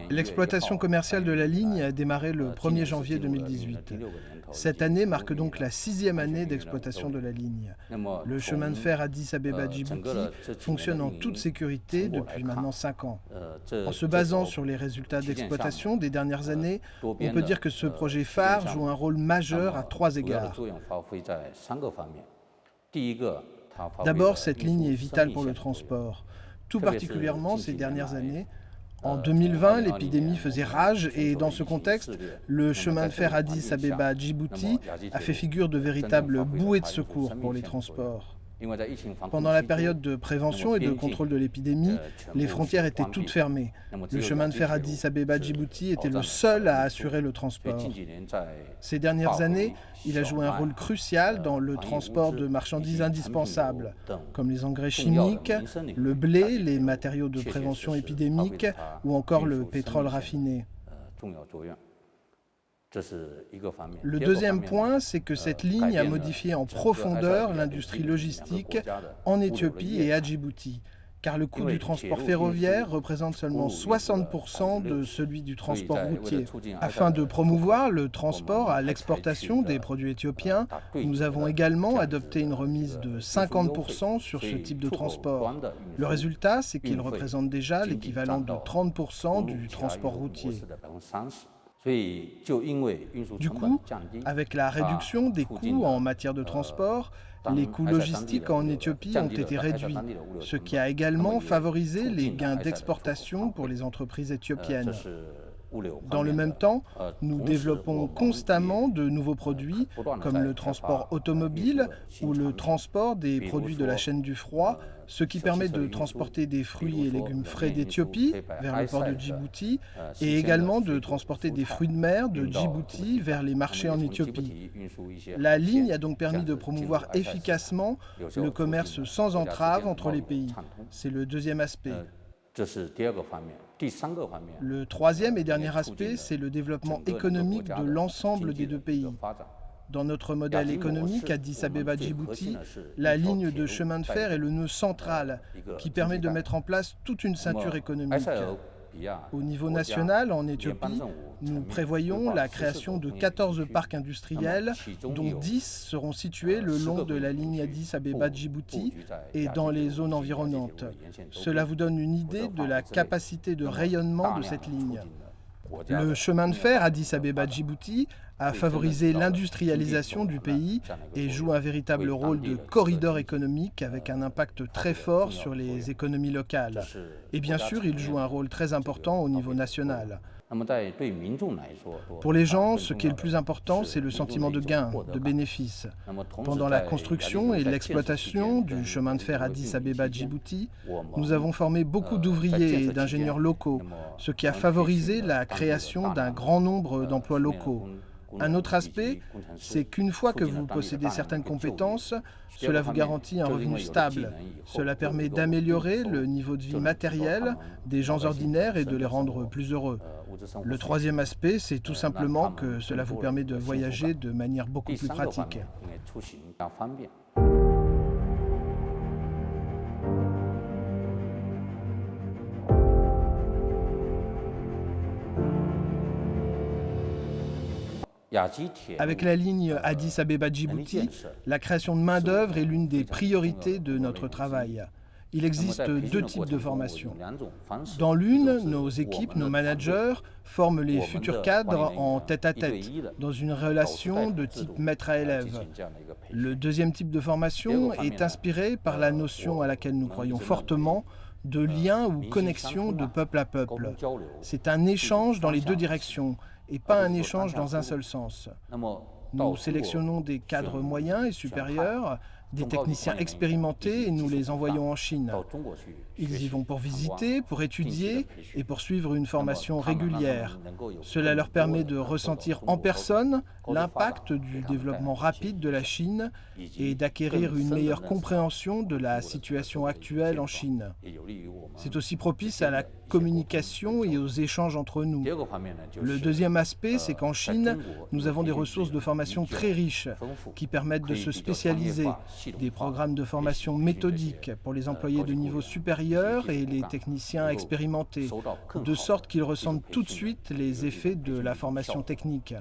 L'exploitation commerciale de la ligne a démarré le 1er janvier 2018. Cette année marque donc la 6e année d'exploitation de la ligne. Le chemin de fer Addis Abeba-Djibouti fonctionne en toute sécurité depuis maintenant 5 ans. En se basant sur les résultats d'exploitation des dernières années, on peut dire que ce projet phare joue un rôle majeur à 3 égards. D'abord, cette ligne est vitale pour le transport, tout particulièrement ces dernières années. En 2020, l'épidémie faisait rage et dans ce contexte, le chemin de fer Addis Abeba-Djibouti a fait figure de véritable bouée de secours pour les transports. Pendant la période de prévention et de contrôle de l'épidémie, les frontières étaient toutes fermées. Le chemin de fer Addis Abeba-Djibouti était le seul à assurer le transport. Ces dernières années, il a joué un rôle crucial dans le transport de marchandises indispensables, comme les engrais chimiques, le blé, les matériaux de prévention épidémique ou encore le pétrole raffiné. Le deuxième point, c'est que cette ligne a modifié en profondeur l'industrie logistique en Éthiopie et à Djibouti, car le coût du transport ferroviaire représente seulement 60% de celui du transport routier. Afin de promouvoir le transport à l'exportation des produits éthiopiens, nous avons également adopté une remise de 50% sur ce type de transport. Le résultat, c'est qu'il représente déjà l'équivalent de 30% du transport routier. Du coup, avec la réduction des coûts en matière de transport, les coûts logistiques en Éthiopie ont été réduits, ce qui a également favorisé les gains d'exportation pour les entreprises éthiopiennes. Dans le même temps, nous développons constamment de nouveaux produits, comme le transport automobile ou le transport des produits de la chaîne du froid, ce qui permet de transporter des fruits et légumes frais d'Éthiopie vers le port de Djibouti et également de transporter des fruits de mer de Djibouti vers les marchés en Éthiopie. La ligne a donc permis de promouvoir efficacement le commerce sans entrave entre les pays. C'est le deuxième aspect. Le troisième et dernier aspect, c'est le développement économique de l'ensemble des deux pays. Dans notre modèle économique, Addis Abeba-Djibouti, la ligne de chemin de fer est le nœud central qui permet de mettre en place toute une ceinture économique. Au niveau national, en Éthiopie, nous prévoyons la création de 14 parcs industriels, dont 10 seront situés le long de la ligne Addis Abeba-Djibouti et dans les zones environnantes. Cela vous donne une idée de la capacité de rayonnement de cette ligne. Le chemin de fer Addis Abeba-Djibouti a favorisé l'industrialisation du pays et joue un véritable rôle de corridor économique avec un impact très fort sur les économies locales. Et bien sûr, il joue un rôle très important au niveau national. Pour les gens, ce qui est le plus important, c'est le sentiment de gain, de bénéfice. Pendant la construction et l'exploitation du chemin de fer Addis Abeba-Djibouti, nous avons formé beaucoup d'ouvriers et d'ingénieurs locaux, ce qui a favorisé la création d'un grand nombre d'emplois locaux. Un autre aspect, c'est qu'une fois que vous possédez certaines compétences, cela vous garantit un revenu stable. Cela permet d'améliorer le niveau de vie matériel des gens ordinaires et de les rendre plus heureux. Le troisième aspect, c'est tout simplement que cela vous permet de voyager de manière beaucoup plus pratique. Avec la ligne Addis Abeba-Djibouti, la création de main-d'œuvre est l'une des priorités de notre travail. Il existe 2 types de formations. Dans l'une, nos équipes, nos managers, forment les futurs cadres en tête-à-tête, dans une relation de type maître à élève. Le deuxième type de formation est inspiré par la notion à laquelle nous croyons fortement de lien ou connexion de peuple à peuple. C'est un échange dans les 2 directions, et pas un échange dans un seul sens. Nous sélectionnons des cadres moyens et supérieurs, des techniciens expérimentés et nous les envoyons en Chine. Ils y vont pour visiter, pour étudier et pour suivre une formation régulière. Cela leur permet de ressentir en personne l'impact du développement rapide de la Chine et d'acquérir une meilleure compréhension de la situation actuelle en Chine. C'est aussi propice à la communication et aux échanges entre nous. Le deuxième aspect, c'est qu'en Chine, nous avons des ressources de formation très riches qui permettent de se spécialiser, des programmes de formation méthodiques pour les employés de niveau supérieur et les techniciens expérimentés, de sorte qu'ils ressentent tout de suite les effets de la formation technique.